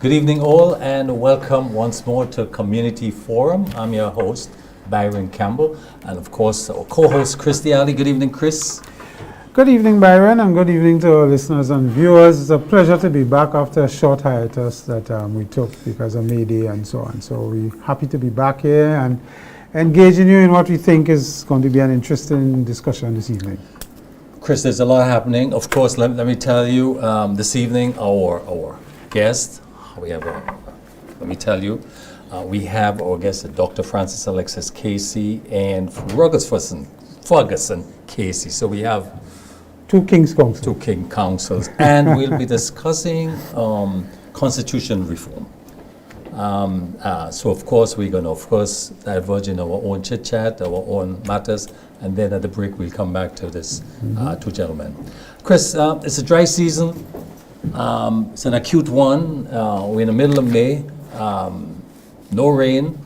Good evening all and welcome once more to Community Forum. I'm your host, Byron Campbell, and of course our co-host Chris Diali. Good evening, Chris. Good evening, Byron, and good evening to our listeners and viewers. It's a pleasure to be back after a short hiatus that we took because of May Day and so on. So we're happy to be back here and engaging you in what we think is going to be an interesting discussion this evening. Chris, there's a lot happening. Of course, let me tell you, this evening our guest, we have we have our guest, Dr. Francis Alexis KC and Ruggles Ferguson KC. So we have Two King Councils, and we'll be discussing constitution reform. So of course we're going to diverge in our own chit chat, our own matters, and then at the break we'll come back to this two gentlemen. Chris, it's a dry season. It's an acute one. We're in the middle of May. No rain,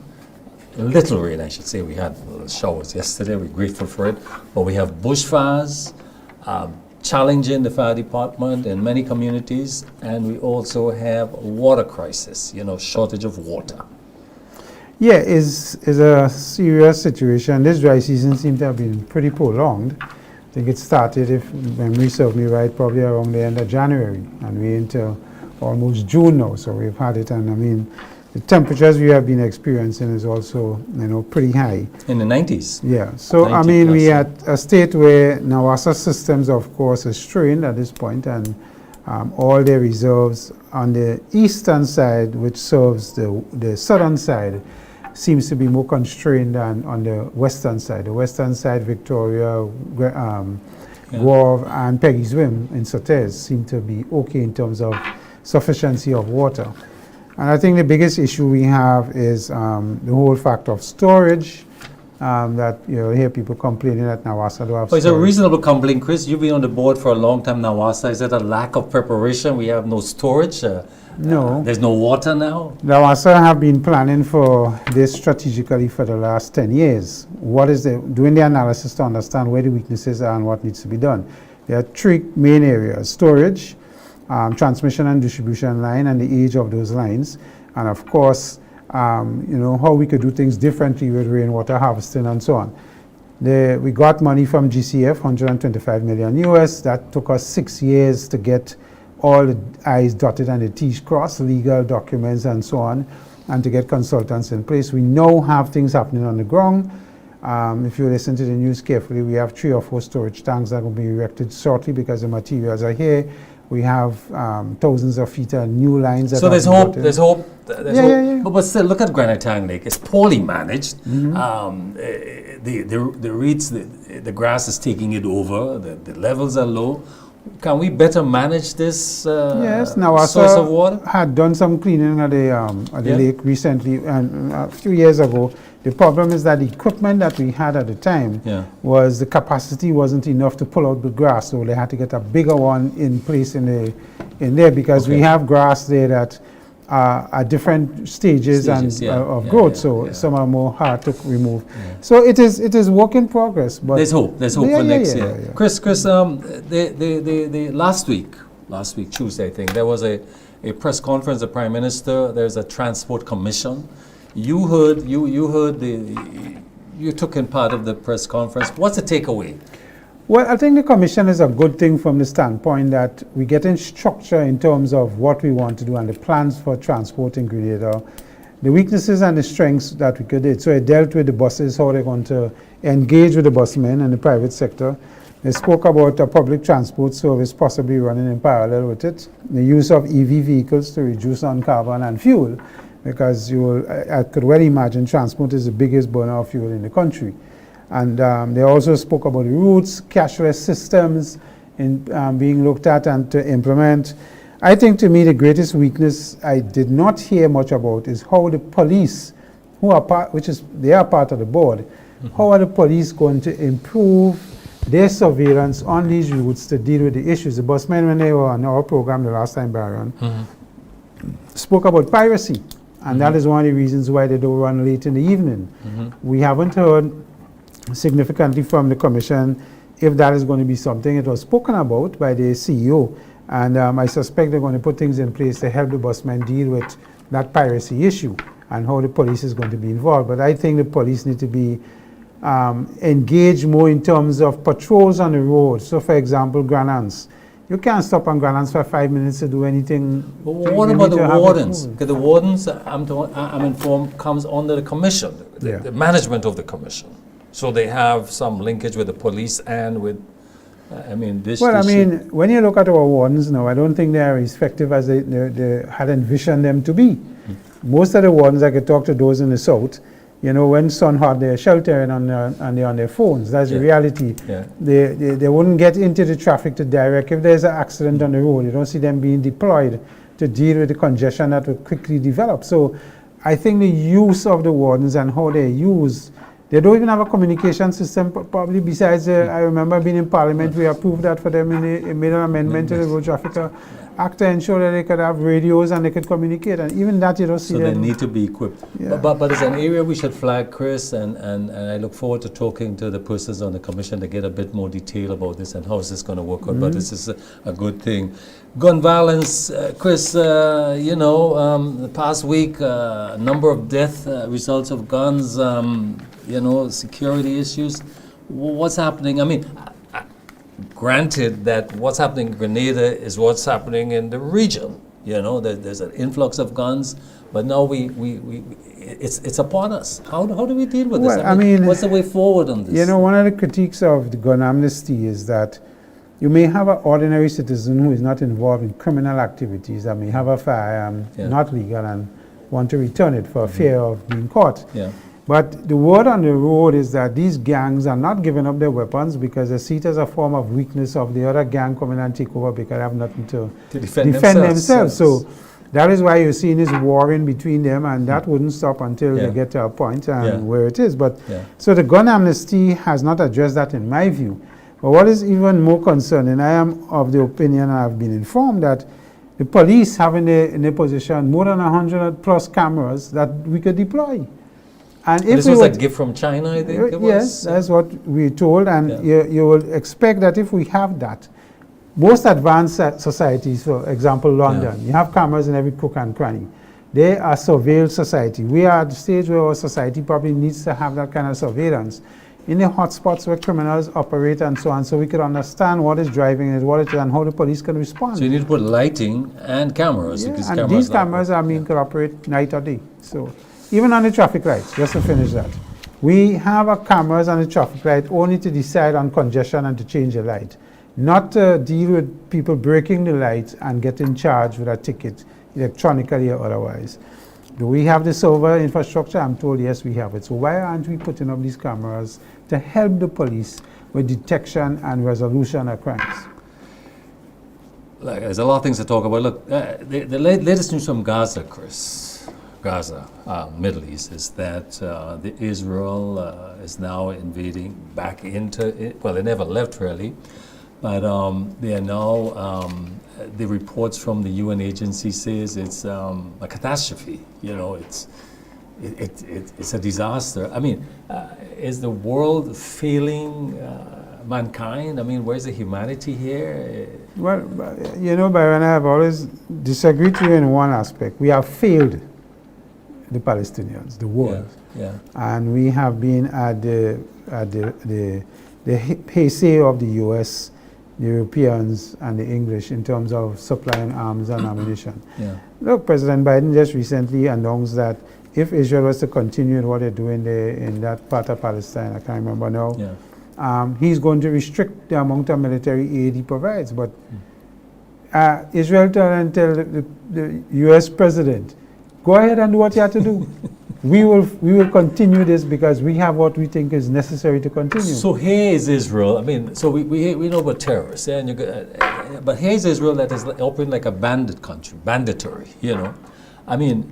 little rain, I should say. We had showers yesterday. We're grateful for it, but we have bushfires challenging the fire department in many communities, and we also have a water crisis. Shortage of water. Yeah, is a serious situation. This dry season seems to have been pretty prolonged. I think it started, if memory serves me right, probably around the end of January, and we're into almost June now. So we've had it, and I mean, the temperatures we have been experiencing is also, pretty high. In the 90s. Yeah. So I mean, we at a state where Nawassa systems, of course, are strained at this point, and all their reserves on the eastern side, which serves the southern side, seems to be more constrained than on the western side. The western side, Victoria, Grove, and Peggy's Rim in Sotez seem to be okay in terms of sufficiency of water. And I think the biggest issue we have is the whole fact of storage, that you hear people complaining that Nawassa don't have storage. It's a reasonable complaint, Chris. You've been on the board for a long time, Nawassa. Is that a lack of preparation? We have no storage? No. There's no water now? Nawassa have been planning for this strategically for the last 10 years. Doing the analysis to understand where the weaknesses are and what needs to be done. There are three main areas: storage, transmission and distribution line, and the age of those lines, and of course, how we could do things differently with rainwater harvesting and so on. We got money from GCF, 125 million US. That took us 6 years to get all the I's dotted and the T's crossed, legal documents and so on, and to get consultants in place. We now have things happening on the ground. If you listen to the news carefully, we have 3 or 4 storage tanks that will be erected shortly because the materials are here. We have thousands of feet of new lines. So there's hope. There's hope. Yeah. But still, look at Granite Tang Lake. It's poorly managed. The reeds, the grass is taking it over. The levels are low. Can we better manage this yes, source of water? Had done some cleaning at the lake recently, and a few years ago. The problem is that the equipment that we had at the time was the capacity wasn't enough to pull out the grass, so they had to get a bigger one in place in there because we have grass there that are at different stages of growth, so some are more hard to remove. So it is work in progress. But there's hope for next year. Yeah. Chris, the last week Tuesday, I think, there was a press conference. The Prime Minister. There's a transport commission. You took in part of the press conference. What's the takeaway? Well, I think the commission is a good thing from the standpoint that we get in structure in terms of what we want to do and the plans for transport in Grenada, the weaknesses and the strengths that we could do. So it dealt with the buses, how they're going to engage with the busmen and the private sector. They spoke about a public transport service possibly running in parallel with it, the use of EV vehicles to reduce on carbon and fuel, because I could well imagine transport is the biggest burner of fuel in the country. And they also spoke about the routes, cashless systems being looked at and to implement. I think to me the greatest weakness I did not hear much about is how the police, they are part of the board, how are the police going to improve their surveillance on these routes to deal with the issues? The busmen, when they were on our program the last time, Byron, spoke about piracy. And that is one of the reasons why they don't run late in the evening. We haven't heard significantly from the commission if that is going to be something. It was spoken about by the CEO, And I suspect they're going to put things in place to help the busmen deal with that piracy issue and how the police is going to be involved. But I think the police need to be engaged more in terms of patrols on the road. So, for example, Granans. You can't stop on Granans for 5 minutes to do anything. But what about the wardens? Because the wardens, I'm informed, comes under the commission, the management of the commission. So they have some linkage with the police and with, this. Well, when you look at our wardens now, I don't think they are as effective as they had envisioned them to be. Most of the wardens, I could talk to those in the south, when sun hot, they're sheltering on their phones. That's the reality. Yeah. They wouldn't get into the traffic to direct. If there's an accident on the road, you don't see them being deployed to deal with the congestion that will quickly develop. So I think the use of the wardens and how they're used, they don't even have a communication system, probably besides, I remember being in Parliament, we approved that for them in made an amendment to the Road Traffic Act to ensure that they could have radios and they could communicate, and even that you don't see so them. they need to be equipped. Yeah. But it's an area we should flag, Chris, and I look forward to talking to the persons on the commission to get a bit more detail about this and how is this going to work out. But this is a good thing. Gun violence, Chris, the past week, number of death results of guns, security issues. What's happening? Granted that what's happening in Grenada is what's happening in the region. There's an influx of guns, but now it's upon us. How do we deal with this? What's the way forward on this? One of the critiques of the gun amnesty is that you may have an ordinary citizen who is not involved in criminal activities that may have a firearm not legal and want to return it for fear of being caught. Yeah. But the word on the road is that these gangs are not giving up their weapons because they see it as a form of weakness of the other gang coming and take over because they have nothing to defend themselves. So that is why you're seeing this warring between them, and that wouldn't stop until they get to a point where it is. But so the gun amnesty has not addressed that in my view. But what is even more concerning, I am of the opinion, and I've been informed that the police have in their possession more than 100 plus cameras that we could deploy. And if this was a gift from China, I think it was? Yes, that's what we're told, and you will expect that if we have that, most advanced societies, for example, London, you have cameras in every crook and cranny. They are surveilled society. We are at the stage where our society probably needs to have that kind of surveillance in the hotspots where criminals operate and so on, so we could understand what is driving it, what it is, and how the police can respond. So you need to put lighting and cameras. And these cameras, could operate night or day. So even on the traffic lights, just to finish that, we have our cameras on the traffic light only to decide on congestion and to change the light, not to deal with people breaking the lights and getting charged with a ticket electronically or otherwise. Do we have the server infrastructure? I'm told yes, we have it. So why aren't we putting up these cameras to help the police with detection and resolution of crimes? There's a lot of things to talk about. Look, the latest news from Gaza, Chris. Middle East, is that the Israel is now invading back into it. Well, they never left really, but they are now. The reports from the UN agency says it's a catastrophe. It's a disaster. Is the world failing mankind? Where's the humanity here? Well, Byron, I have always disagreed with you in one aspect. We have failed the Palestinians, the world, and we have been at the heyday of the U.S., the Europeans, and the English in terms of supplying arms and ammunition. Look, President Biden just recently announced that if Israel was to continue what they're doing there in that part of Palestine, I can't remember now, he's going to restrict the amount of military aid he provides. But Israel tell the U.S. president, go ahead and do what you have to do. We will continue this because we have what we think is necessary to continue. So here is Israel. So we know about terrorists, but here is Israel that is operating like a bandit country, banditry.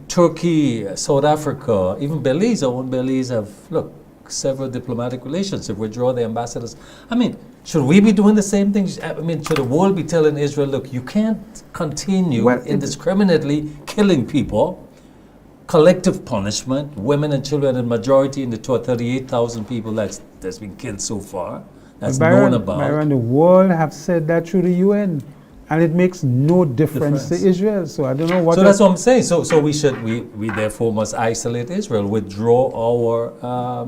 Turkey, South Africa, even Belize. Our own Belize have several diplomatic relations. If withdraw the ambassadors. Should we be doing the same thing? Should the world be telling Israel, look, you can't continue indiscriminately killing people? Collective punishment, women and children, and majority in the 38,000 people that's been killed so far. That's known about. Byron, the world have said that through the UN. And it makes no difference to Israel. So I don't know what. So that's what I'm saying. So we therefore must isolate Israel, withdraw our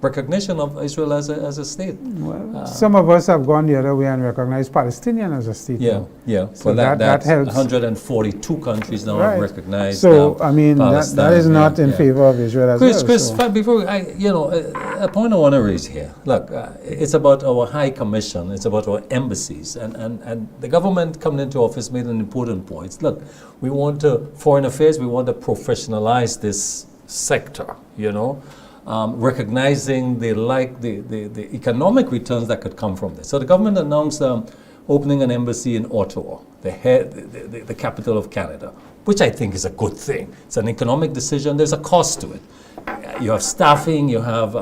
recognition of Israel as a state. Well, some of us have gone the other way and recognized Palestinian as a state. Yeah. So well, that helps. 142 countries now have recognized. So I mean, that is not in favor of Israel as well. Chris, before a point I want to raise here. Look, it's about our High Commission. It's about our embassies, and the government coming into office made an important point. Look, we want to foreign affairs. We want to professionalize this sector. Recognizing the economic returns that could come from this. So the government announced opening an embassy in Ottawa, the capital of Canada, which I think is a good thing. It's an economic decision. There's a cost to it. You have staffing, you have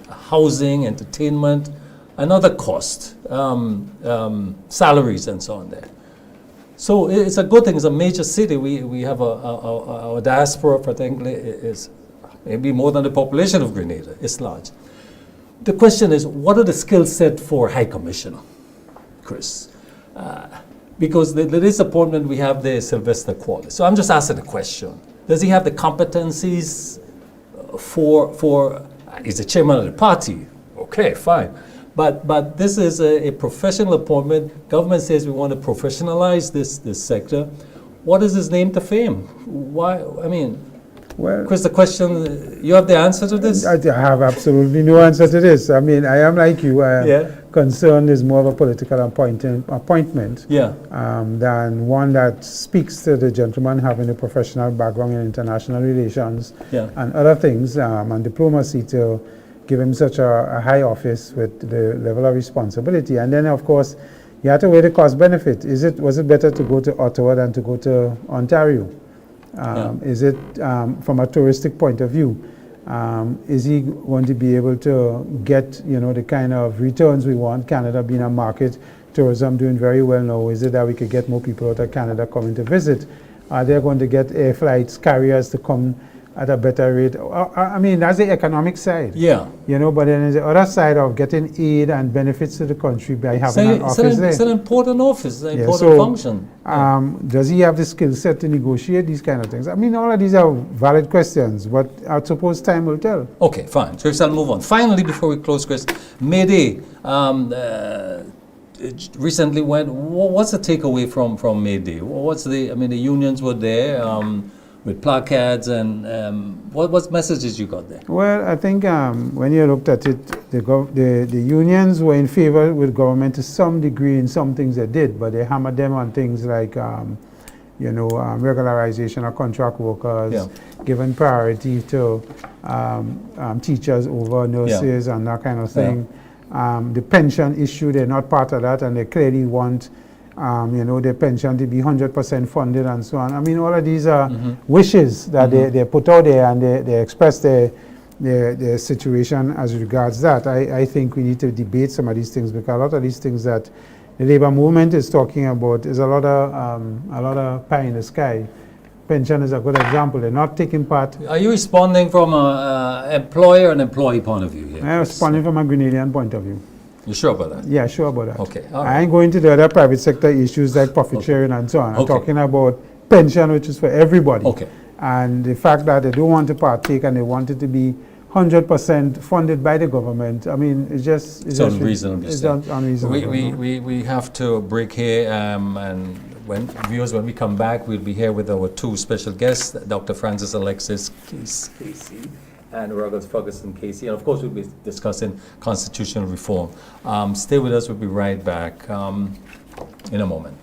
housing, entertainment, another cost, salaries and so on there. So it's a good thing. It's a major city. We have our diaspora, particularly, is maybe more than the population of Grenada. It's large. The question is, what are the skill set for High Commissioner, Chris? Because the disappointment we have there is Sylvester Qualley. So I'm just asking the question. Does he have the competencies for he's the chairman of the party? Okay, fine. But this is a professional appointment. Government says we want to professionalize this sector. What is his name to fame? Why? I mean, well, Chris, the question, you have the answer to this? I have absolutely no answer to this. I mean, I am like you. Concerned is more of a political appointment than one that speaks to the gentleman having a professional background in international relations and other things and diplomacy to give him such a high office with the level of responsibility. And then, of course, you have to weigh the cost-benefit. Was it better to go to Ottawa than to go to Ontario? Is it, from a touristic point of view, is he going to be able to get, the kind of returns we want? Canada being a market, tourism doing very well now. Is it that we could get more people out of Canada coming to visit? Are they going to get air flights, carriers to come at a better rate? I mean, that's the economic side. But then there's the other side of getting aid and benefits to the country by having an office there. It's an important office, an important function. Does he have the skill set to negotiate these kind of things? I mean, all of these are valid questions, but I suppose time will tell. Okay, fine. So I'll move on. Finally, before we close, Chris, May Day recently went. What's the takeaway from May Day? The unions were there. With placards and what messages you got there? Well, I think when you looked at it, the unions were in favor with government to some degree in some things they did, but they hammered them on things like, regularization of contract workers, giving priority to teachers over nurses and that kind of thing. The pension issue, they're not part of that, and they clearly want their pension to be 100% funded and so on. I mean, all of these are wishes that they put out there, and they express their situation as regards that. I think we need to debate some of these things, because a lot of these things that the labor movement is talking about is a lot of pie in the sky. Pension is a good example. They're not taking part. Are you responding from an employer and employee point of view here? I'm responding from a Grenadian point of view. You sure about that? Yeah, sure about that. Okay. I ain't going to the other private sector issues like profit sharing and so on. I'm talking about pension, which is for everybody. Okay. And the fact that they don't want to partake and they want it to be 100% funded by the government. I mean, it's unreasonable. It's unreasonable. We have to break here, and when we come back, we'll be here with our two special guests, Dr. Francis Alexis KC and Ruggles Ferguson KC, and of course we'll be discussing constitutional reform. Stay with us. We'll be right back in a moment.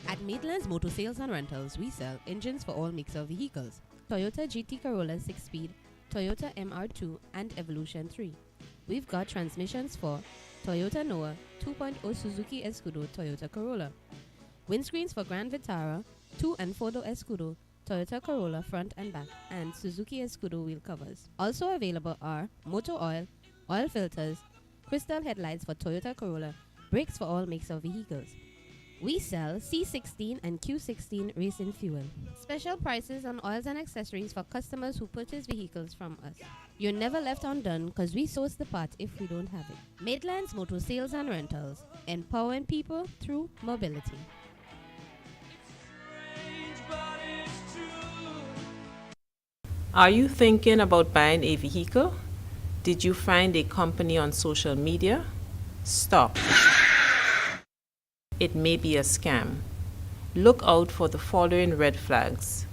At Maitland's Motor Sales and Rentals, we sell engines for all mixer vehicles: Toyota GT Corolla 6-speed, Toyota MR2, and Evolution 3. We've got transmissions for Toyota Noah, 2.0 Suzuki Escudo, Toyota Corolla, windscreens for Grand Vitara, 2 and 4-door Escudo, Toyota Corolla front and back, and Suzuki Escudo wheel covers. Also available are motor oil, oil filters, crystal headlights for Toyota Corolla, brakes for all makes of vehicles. We sell C16 and Q16 racing fuel. Special prices on oils and accessories for customers who purchase vehicles from us. You're never left undone because we source the part if we don't have it. Maitland's Motor Sales and Rentals, empowering people through mobility. Are you thinking about buying a vehicle? Did you find a company on social media? Stop. It may be a scam. Look out for the following red flags.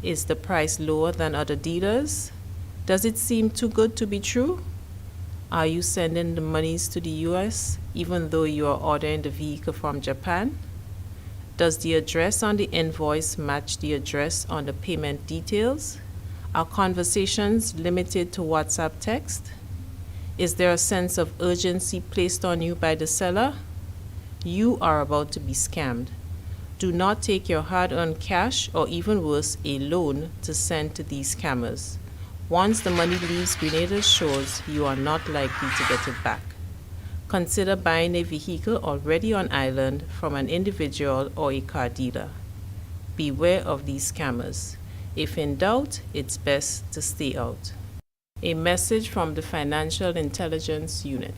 Is the price lower than other dealers? Does it seem too good to be true? Are you sending the monies to the US even though you are ordering the vehicle from Japan? Does the address on the invoice match the address on the payment details? Are conversations limited to WhatsApp text? Is there a sense of urgency placed on you by the seller? You are about to be scammed. Do not take your hard-earned cash or even worse, a loan to send to these scammers. Once the money leaves Grenada's shores, you are not likely to get it back. Consider buying a vehicle already on island from an individual or a car dealer. Beware of these scammers. If in doubt, it's best to stay out. A message from the Financial Intelligence Unit.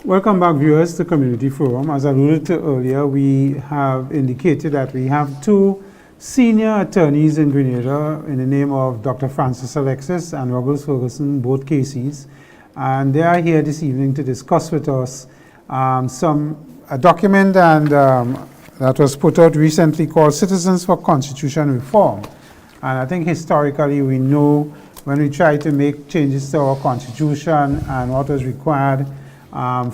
Welcome back, viewers, to Community Forum. As I alluded to earlier, we have indicated that we have two senior attorneys in Grenada in the name of Dr. Francis Alexis and Ruggles Ferguson, both KCs. And they are here this evening to discuss with us a document that was put out recently called Citizens for Constitution Reform. And I think historically we know when we try to make changes to our constitution and what was required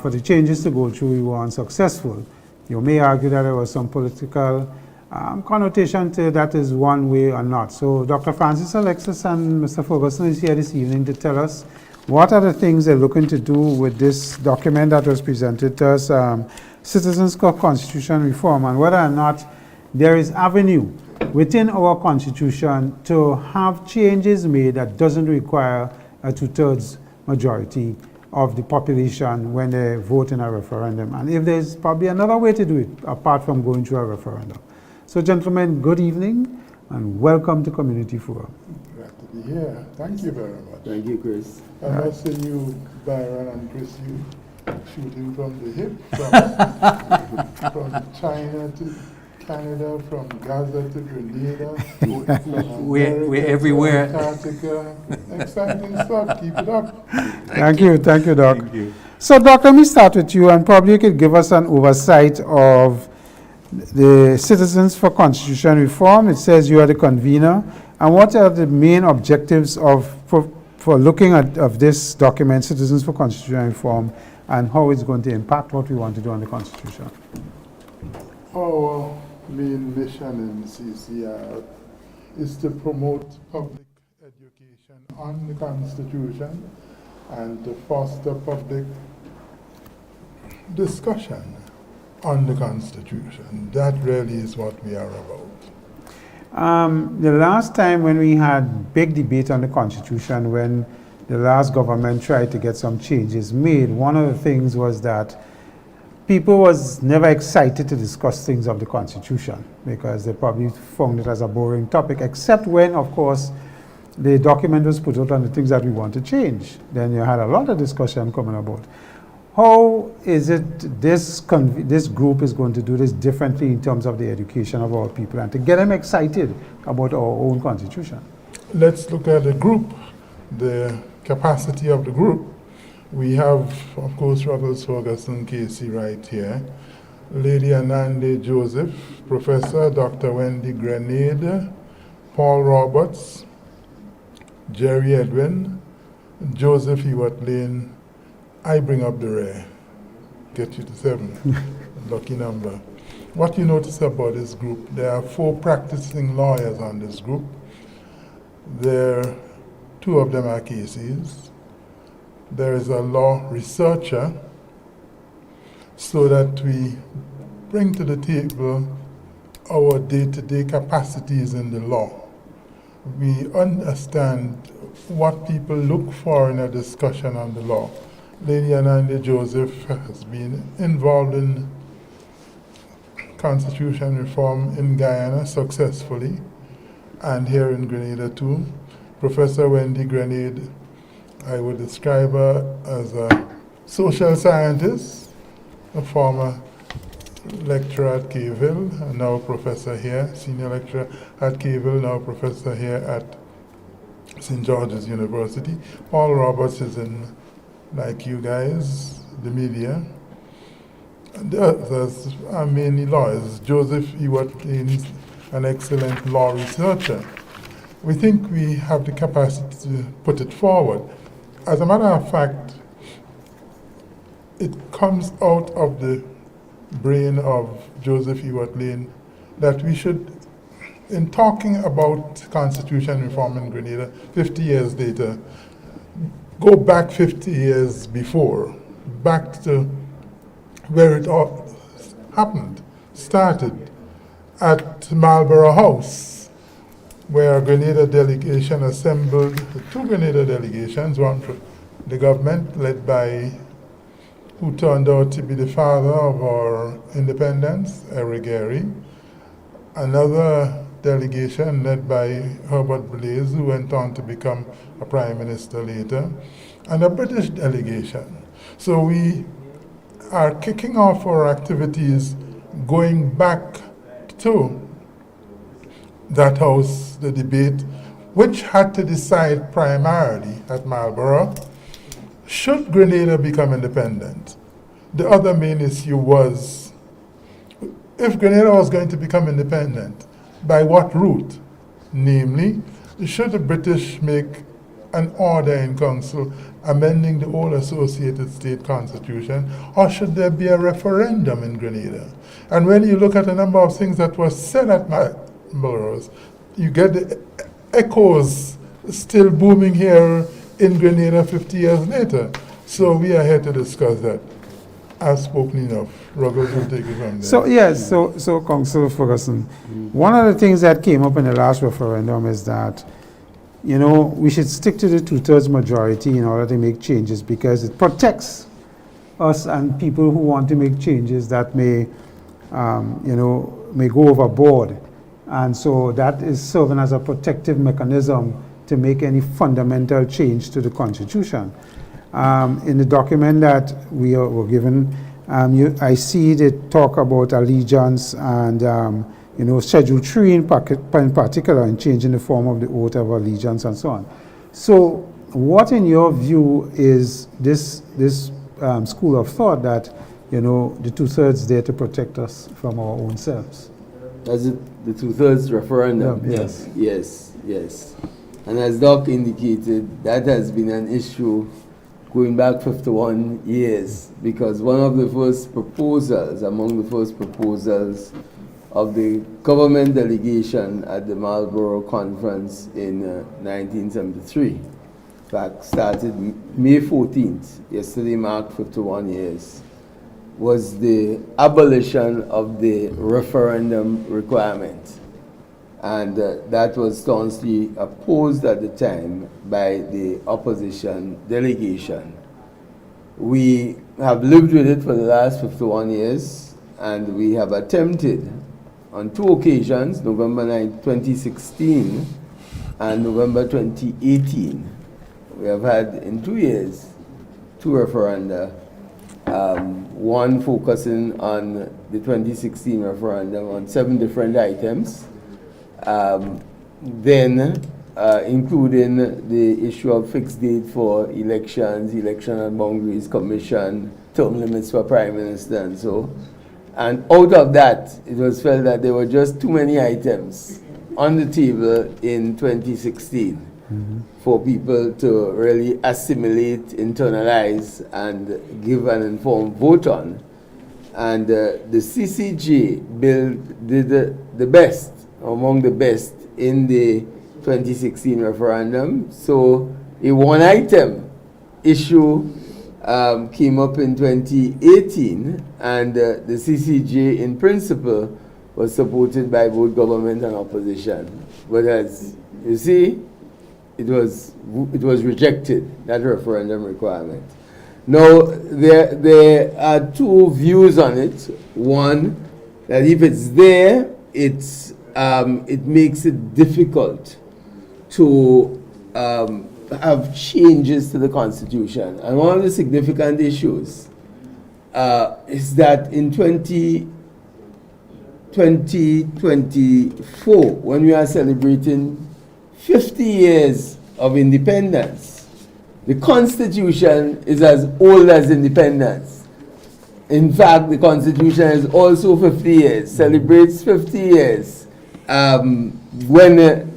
for the changes to go through, we were unsuccessful. You may argue that there was some political connotation to that is one way or not. So Dr. Francis Alexis and Mr. Ferguson is here this evening to tell us what are the things they're looking to do with this document that was presented to us, Citizens for Constitution Reform, and whether or not there is avenue within our constitution to have changes made that doesn't require a 2/3 majority of the population when they vote in a referendum, and if there's probably another way to do it apart from going through a referendum. So gentlemen, good evening and welcome to Community Forum. Glad to be here. Thank you very much. Thank you, Chris. I must say you, Byron and Chris, you shooting from the hip, from China to Canada, from Gaza to Grenada, We're everywhere. Antarctica. Exciting stuff. Keep it up. Thank you, Doc. Thank you. So Doc, let me start with you, and probably you could give us an oversight of the Citizens for Constitution Reform. It says you are the convener, and what are the main objectives for looking at this document, Citizens for Constitution Reform, and how it's going to impact what we want to do on the Constitution? Our main mission in CCR is to promote public education on the Constitution and to foster public discussion on the Constitution. That really is what we are about. The last time when we had big debate on the Constitution, when the last government tried to get some changes made, one of the things was that people was never excited to discuss things of the Constitution because they probably found it as a boring topic, except when, of course, the document was put out on the things that we want to change. Then you had a lot of discussion coming about. How is it this group is going to do this differently in terms of the education of our people and to get them excited about our own Constitution? Let's look at the group, the capacity of the group. We have, of course, Ruggles Ferguson KC right here, Lady Anande Joseph, Professor Dr. Wendy Grenade, Paul Roberts, Jerry Edwin, Joseph Ewart Lane. I bring up the rear, get you to 7, lucky number. What you notice about this group, there are 4 practicing lawyers on this group. 2 of them are cases. There is a law researcher, so that we bring to the table our day-to-day capacities in the law. We understand what people look for in a discussion on the law. Lady Anande Joseph has been involved in constitution reform in Guyana successfully, and here in Grenada too. Professor Wendy Grenade, I would describe her as a social scientist, a former lecturer at Kayville, and now professor here, senior lecturer at Kayville, now professor here at St. George's University. Paul Roberts is in, like you guys, the media. And the others are mainly lawyers. Joseph Ewart is an excellent law researcher. We think we have the capacity to put it forward. As a matter of fact, it comes out of the brain of Joseph Ewart Lane that we should, in talking about constitution reform in Grenada 50 years later, go back 50 years before, back to where it all happened, started at Marlborough House, where a Grenada delegation assembled, 2 Grenada delegations, one from the government led by who turned out to be the father of our independence, Eric Gary, another delegation led by Herbert Blaise, who went on to become a prime minister later, and a British delegation. So we are kicking off our activities going back to that house, the debate, which had to decide primarily at Marlborough, should Grenada become independent? The other main issue was, if Grenada was going to become independent, by what route? Namely, should the British make an order in council amending the old associated state constitution, or should there be a referendum in Grenada? And when you look at a number of things that were said at Marlborough, you get the echoes still booming here in Grenada 50 years later. So we are here to discuss that. I've spoken enough. Ruggles will take it from there. So yes, so Councillor Ferguson, one of the things that came up in the last referendum is that, you know, we should stick to the 2/3 majority in order to make changes, because it protects us and people who want to make changes that may, you know, may go overboard. And so that is serving as a protective mechanism to make any fundamental change to the Constitution. In the document that we were given, I see they talk about allegiance and you know, Schedule 3 in particular, and changing the form of the oath of allegiance and so on. So what, in your view, is this school of thought that, you know, the 2/3 there to protect us from our own selves? That's it, the 2/3 referendum? Yeah, Yes. And as Doc indicated, that has been an issue going back 51 years, because one of the first proposals, among the first proposals of the government delegation at the Marlborough Conference in 1973, in fact started May 14th, yesterday marked 51 years, was the abolition of the referendum requirement. And that was staunchly opposed at the time by the opposition delegation. We have lived with it for the last 51 years, and we have attempted on 2 occasions, November 9, 2016 and November 2018. We have had, in 2 years, 2 referenda, one focusing on the 2016 referendum on 7 different items. Then including the issue of fixed date for elections, election and boundaries commission, term limits for prime minister and so. And out of that, it was felt that there were just too many items on the table in 2016 for people to really assimilate, internalize, and give an informed vote on. And the CCJ bill did the best, among the best, in the 2016 referendum. So a one-item issue came up in 2018, and the CCJ in principle was supported by both government and opposition. But as you see, it was rejected, that referendum requirement. Now, there are two views on it. One, that if it's there, it makes it difficult to have changes to the Constitution. And one of the significant issues is that in 2024, when we are celebrating 50 years of independence, the Constitution is as old as independence. In fact, the Constitution is also 50 years, celebrates 50 years when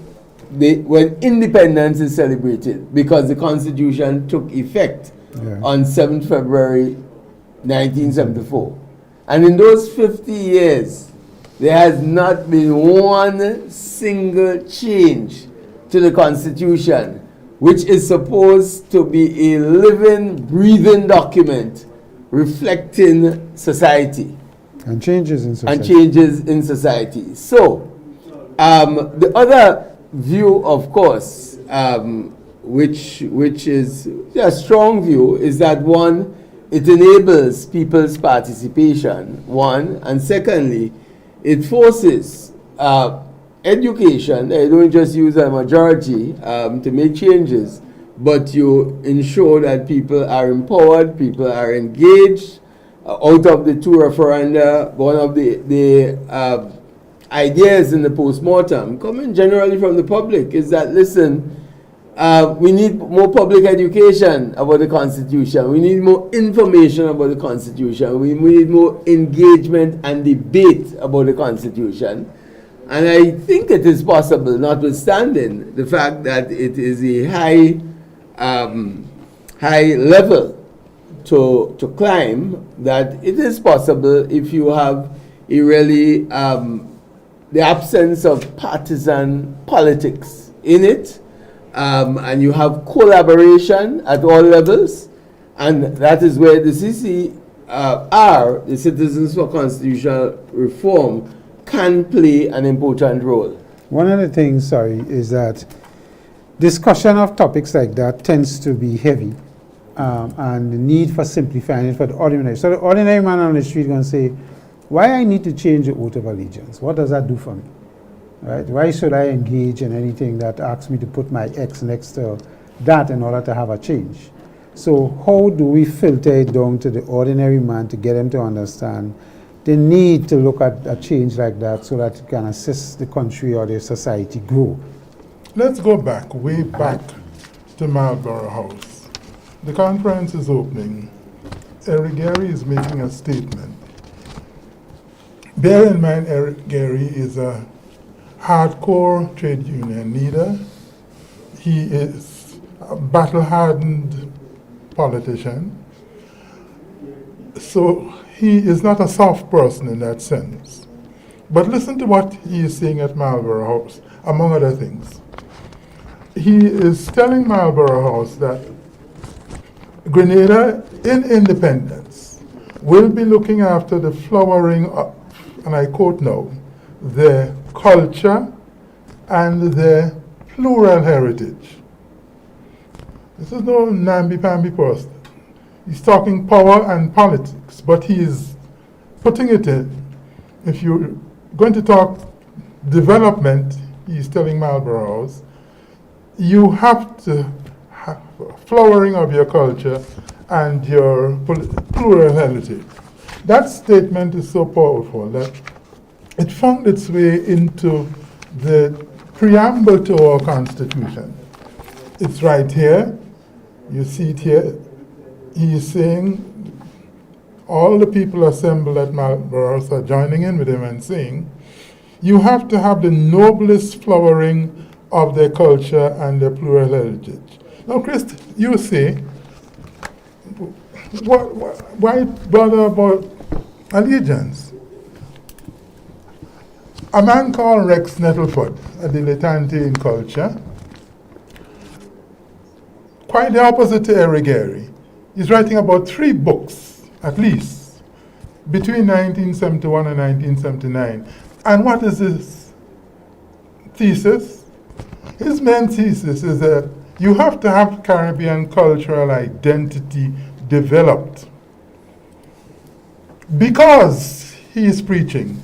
independence is celebrated, because the Constitution took effect on 7th February 1974. And in those 50 years, there has not been one single change to the Constitution, which is supposed to be a living, breathing document reflecting society. And changes in society. And changes in society. So, the other view, of course, which is a strong view, is that one, it enables people's participation, one, and secondly, it forces education. They don't just use a majority to make changes, but you ensure that people are empowered, people are engaged. Out of the two referenda, one of the ideas in the post-mortem, coming generally from the public, is that, listen, we need more public education about the Constitution. We need more information about the Constitution. We need more engagement and debate about the Constitution. And I think it is possible, notwithstanding the fact that it is a high level to climb, that it is possible if you have a really the absence of partisan politics in it, and you have collaboration at all levels, and that is where the CCR, the Citizens for Constitutional Reform, can play an important role. One of the things, is that discussion of topics like that tends to be heavy, and the need for simplifying it for the ordinary. So the ordinary man on the street is going to say, why I need to change the oath of allegiance? What does that do for me? Right? Why should I engage in anything that asks me to put my X next to that in order to have a change? So how do we filter it down to the ordinary man to get him to understand the need to look at a change like that so that it can assist the country or the society grow? Let's go back, way back to Marlborough House. The conference is opening. Eric Gary is making a statement. Bear in mind, Eric Gary is a hardcore trade union leader. He is a battle-hardened politician. So he is not a soft person in that sense. But listen to what he is saying at Marlborough House, among other things. He is telling Marlborough House that Grenada, in independence, will be looking after the flowering of, and I quote now, their culture and their plural heritage. This is no namby-pamby person. He's talking power and politics, but he is putting it in. If you're going to talk development, he's telling Marlborough House, you have to have a flowering of your culture and your plural heritage. That statement is so powerful that it found its way into the preamble to our Constitution. It's right here. You see it here. He is saying, all the people assembled at Marlborough House are joining in with him and saying, you have to have the noblest flowering of their culture and their plural heritage. Now, Chris, you say, why bother about allegiance? A man called Rex Nettleford, a dilettante in culture, quite the opposite to Eric Gary. He's writing about 3 books, at least, between 1971 and 1979. And what is his thesis? His main thesis is that you have to have Caribbean cultural identity developed. Because he is preaching,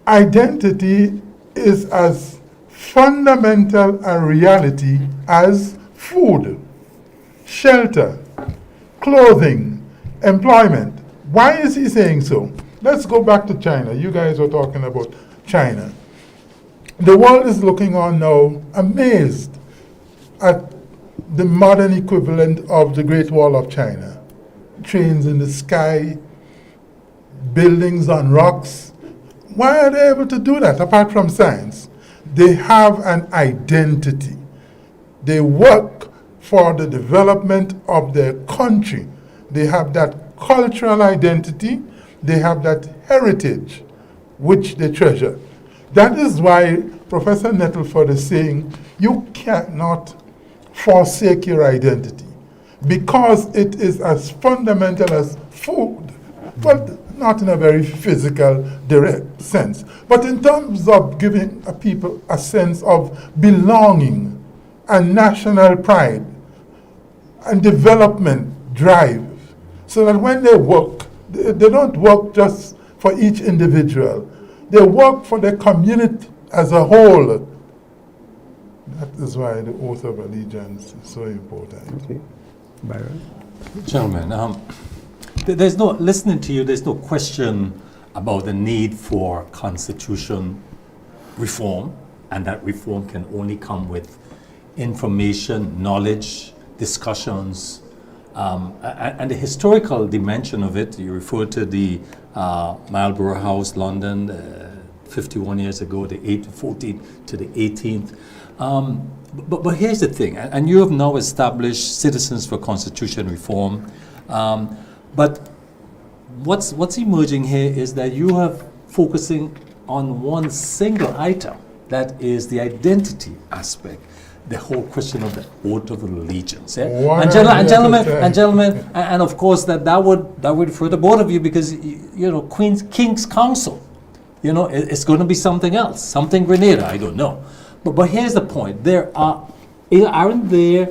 identity is as fundamental a reality as food, shelter, clothing, employment. Why is he saying so? Let's go back to China. You guys were talking about China. The world is looking on now, amazed at the modern equivalent of the Great Wall of China. Trains in the sky, buildings on rocks. Why are they able to do that apart from science? They have an identity. They work for the development of their country. They have that cultural identity. They have that heritage which they treasure. That is why Professor Nettleford is saying you cannot forsake your identity because it is as fundamental as food, but not in a very physical, direct sense. But in terms of giving a people a sense of belonging and national pride and development drive, so that when they work, they don't work just for each individual. They work for the community as a whole. That is why the oath of allegiance is so important. Okay. Byron? Gentlemen, there's no, listening to you, there's no question about the need for constitution reform, and that reform can only come with information, knowledge, discussions, and the historical dimension of it. You referred to the Marlborough House, London, 51 years ago, the 14th to the 18th. But here's the thing, and you have now established Citizens for Constitution Reform. But what's emerging here is that you have focusing on one single item, that is the identity aspect, the whole question of the oath of allegiance. Yeah? And gentlemen, and of course that would refer to both of you, because King's Council, it's going to be something else, something Grenada, I don't know. But here's the point: aren't there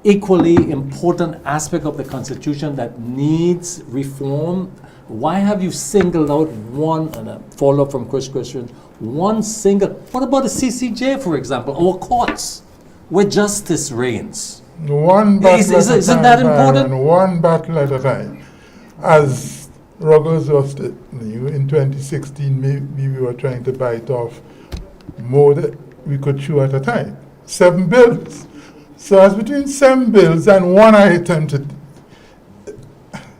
equally important aspect of the Constitution that needs reform? Why have you singled out one, and a follow-up from Chris Christian, one single? What about the CCJ, for example, or courts, where justice reigns? One battle isn't that important? One battle at a time. As Ruggles was in 2016, maybe we were trying to bite off more than we could chew at a time. 7 bills. So as between 7 bills and one item,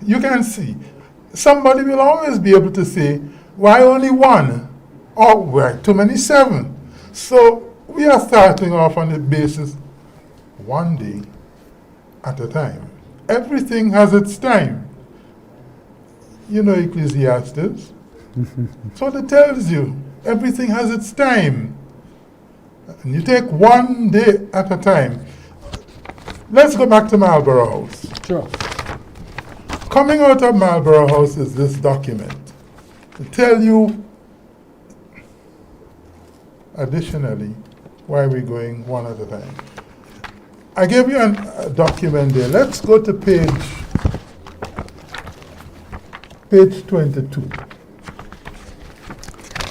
you can see, somebody will always be able to say, why only one? Or why too many 7? So we are starting off on the basis, one day at a time. Everything has its time. You know Ecclesiastes. So it tells you, everything has its time. And you take one day at a time. Let's go back to Marlborough House. Sure. Coming out of Marlborough House is this document to tell you, additionally, why we're going one at a time. I gave you a document there. Let's go to page 22.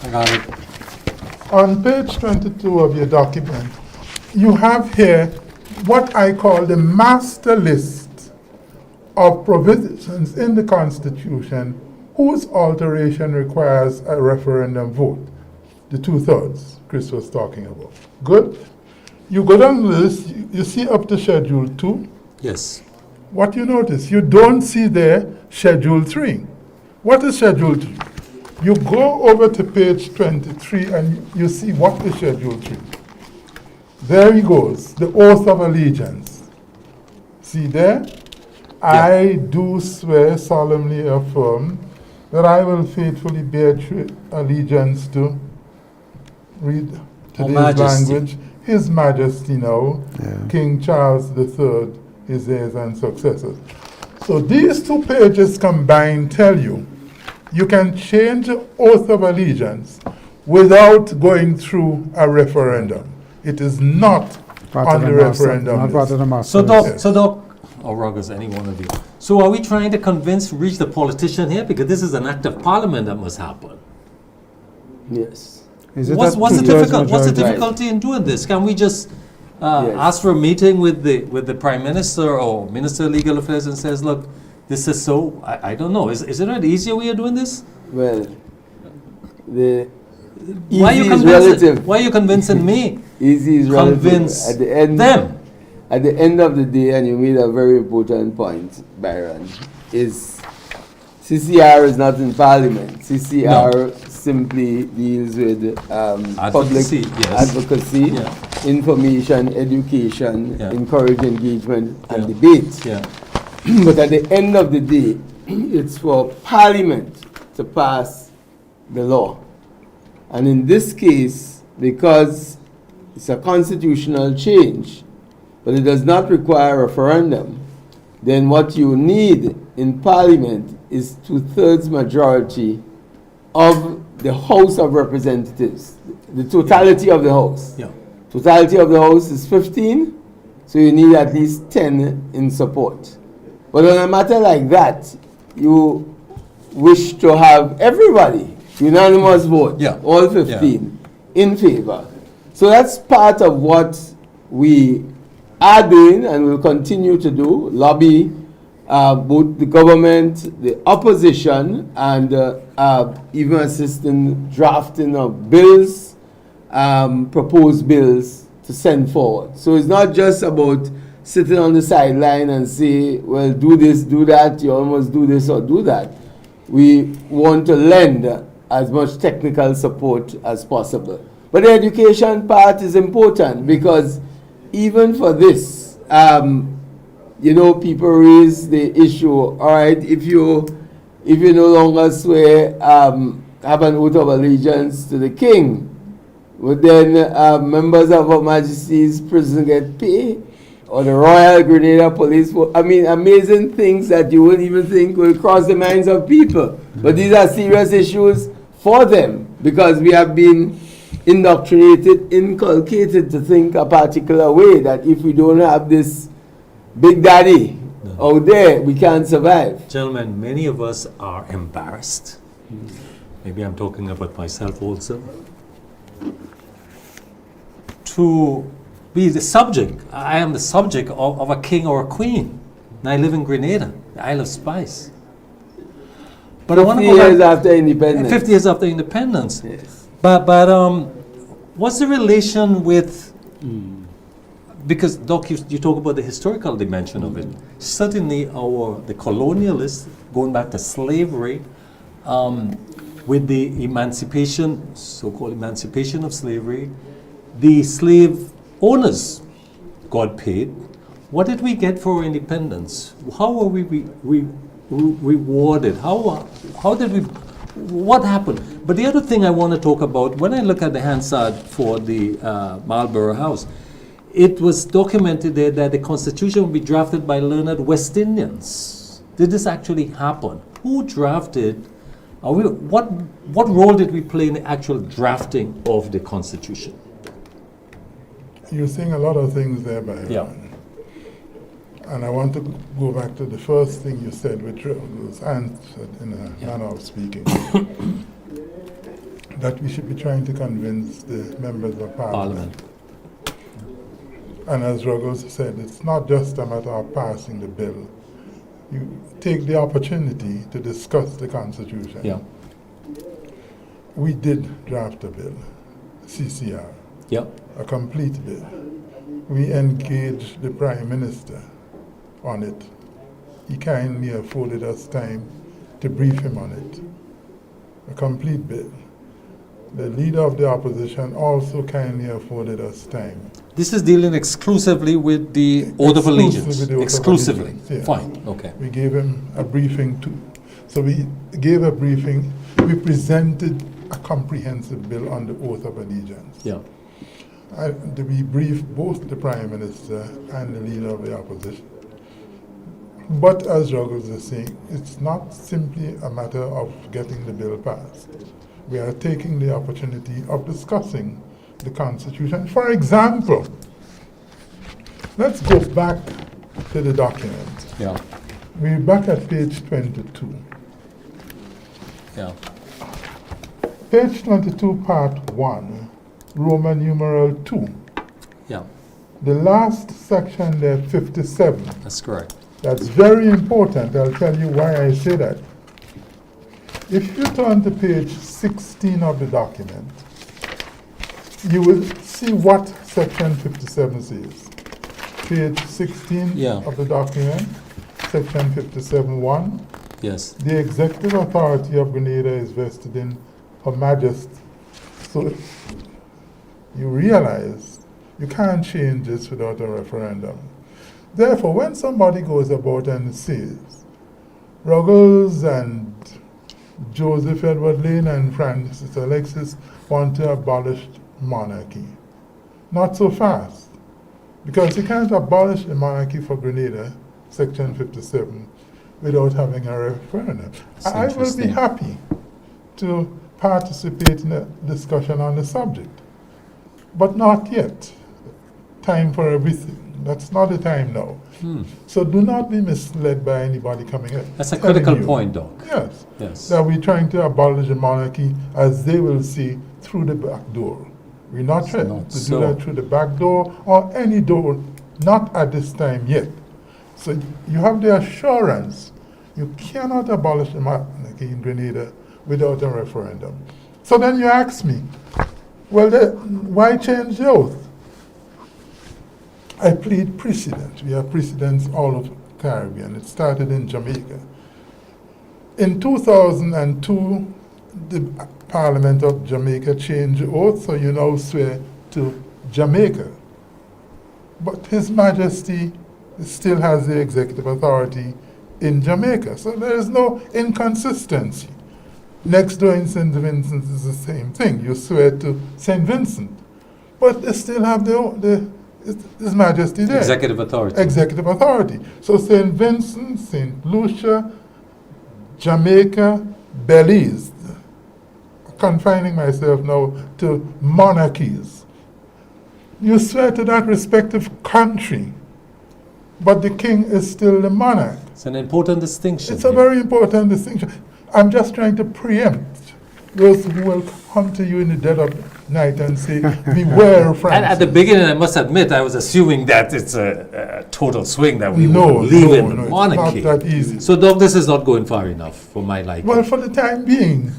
I got it. On page 22 of your document, you have here what I call the master list of provisions in the Constitution whose alteration requires a referendum vote. the 2/3 Chris was talking about. Good. You go down the list, you see up to Schedule 2. Yes. What you notice, you don't see there Schedule 3. What is Schedule 3? You go over to page 23 and you see what is Schedule 3. There he goes, the oath of allegiance. See there? I do swear solemnly affirm that I will faithfully bear true allegiance to, read today's Majesty. language, His Majesty now, King Charles III, his heirs and successors. So these two pages combined tell you you can change the oath of allegiance without going through a referendum. It is not on the referendum Not part of list. the master So, Doc, list. so Doc, or Ruggles, any one of you. So, are we trying to reach the politician here? Because this is an act of parliament that must happen. Yes. Is it What's a the two-thirds what's the majority? difficulty in doing this? Can we just Yes. ask for a meeting with the Prime Minister or Minister of Legal Affairs and says, look, this is so, I don't know. Is there an easier way of doing this? Well, the Why are you easy is convincing? relative. Why are you convincing me? Easy is relative. Convince At the end, them. At the end of the day, and you made a very important point, Byron, is CCR is not in Parliament. CCR simply deals with Advocacy, public yes. advocacy, Yeah. information, education, Yeah. encourage engagement and Yeah. debate. Yeah. But at the end of the day, it's for Parliament to pass the law. And in this case, because it's a constitutional change, but it does not require a referendum, then what you need in Parliament is 2/3 majority of the House of Representatives, the totality of the House. Yeah. Totality of the House is 15, so you need at least 10 in support. But on a matter like that, you wish to have everybody, unanimous vote, Yeah. all 15, in favor. So that's part of what we are doing and will continue to do, lobby both the government, the opposition, and even assist in drafting of bills, proposed bills to send forward. So it's not just about sitting on the sideline and say, well, do this, do that, you almost do this or do that. We want to lend as much technical support as possible. But the education part is important because even for this, you know, people raise the issue, all right, if you no longer swear, have an oath of allegiance to the king, would then members of Her Majesty's prison get pay? Or the Royal Grenada Police? I mean, amazing things that you wouldn't even think will cross the minds of people. But these are serious issues for them because we have been indoctrinated, inculcated to think a particular way, that if we don't have this big daddy out there, we can't survive. Gentlemen, many of us are embarrassed. Maybe I'm talking about myself also. To be the subject, I am the subject of a king or a queen. And I live in Grenada, the Isle of Spice. But I want to 50 go years back, after independence. 50 years after independence. Yes. But what's the relation with, because Doc, you talk about the historical dimension of it. Certainly the colonialists, going back to slavery, with the emancipation, so-called emancipation of slavery, the slave owners got paid. What did we get for our independence? How were we rewarded? How did we, what happened? But the other thing I want to talk about, when I look at the Hansard for the Marlborough House, it was documented there that the Constitution would be drafted by learned West Indians. Did this actually happen? Who drafted, what role did we play in the actual drafting of the Constitution? You're saying a lot of things there, Byron. Yeah. And I want to go back to the first thing you said, which was answered in a manner of speaking. That we should be trying to convince the members of Parliament. And as Ruggles said, it's not just a matter of passing the bill. You take the opportunity to discuss the Constitution. Yeah. We did draft a bill. CCR, Yep. a complete bill. We engaged the Prime Minister on it. He kindly afforded us time to brief him on it. A complete bill. The leader of the opposition also kindly afforded us time. This is dealing exclusively with the Oath of Allegiance. With the Oath of Exclusively. Allegiance, yeah. Fine. Okay. We gave him a briefing too. So we gave a briefing. We presented a comprehensive bill on the Oath of Allegiance. Yeah. We briefed both the Prime Minister and the leader of the opposition. But as Ruggles is saying, it's not simply a matter of getting the bill passed. We are taking the opportunity of discussing the Constitution. For example, let's go back to the document. Yeah. We're back at page 22. Yeah. Page 22, part 1, Roman numeral 2. Yeah. The last section there, 57. That's correct. That's very important. I'll tell you why I say that. If you turn to page 16 of the document, you will see what section 57 says. Page 16 Yeah. of the document, section 57(1). Yes. The executive authority of Grenada is vested in Her Majesty. So you realize you can't change this without a referendum. Therefore, when somebody goes about and says, Ruggles and Joseph Edward Lane and Francis Alexis want to abolish monarchy, not so fast. Because you can't abolish the monarchy for Grenada, section 57, without having a referendum. That's I will be interesting. happy to participate in a discussion on the subject, but not yet. Time for everything. That's not the time now. So do not be misled by anybody coming in. That's a telling critical you, point, Doc. Yes. Yes. That we're trying to abolish the monarchy, as they will see, through the back door. We're not trying not to so. do that through the back door or any door, not at this time yet. So you have the assurance you cannot abolish the monarchy in Grenada without a referendum. So then you ask me, well, why change the oath? I plead precedent. We have precedents all over the Caribbean. It started in Jamaica. In 2002, the Parliament of Jamaica changed the oath, so you now swear to Jamaica. But His Majesty still has the executive authority in Jamaica, so there is no inconsistency. Next door in St. Vincent is the same thing. You swear to St. Vincent, but they still have His Majesty there. Executive authority. Executive authority. So St. Vincent, St. Lucia, Jamaica, Belize. Confining myself now to monarchies. You swear to that respective country, but the king is still the monarch. It's an important distinction. It's a here. very important distinction. I'm just trying to preempt those who will come to you in the dead of night and say, beware, Francis. And at the beginning, I must admit, I was assuming that it's a total swing, that we No, would leave no, in the no, it's monarchy. not that easy. So, Doc, this is not going far enough for my liking. Well, for the time being,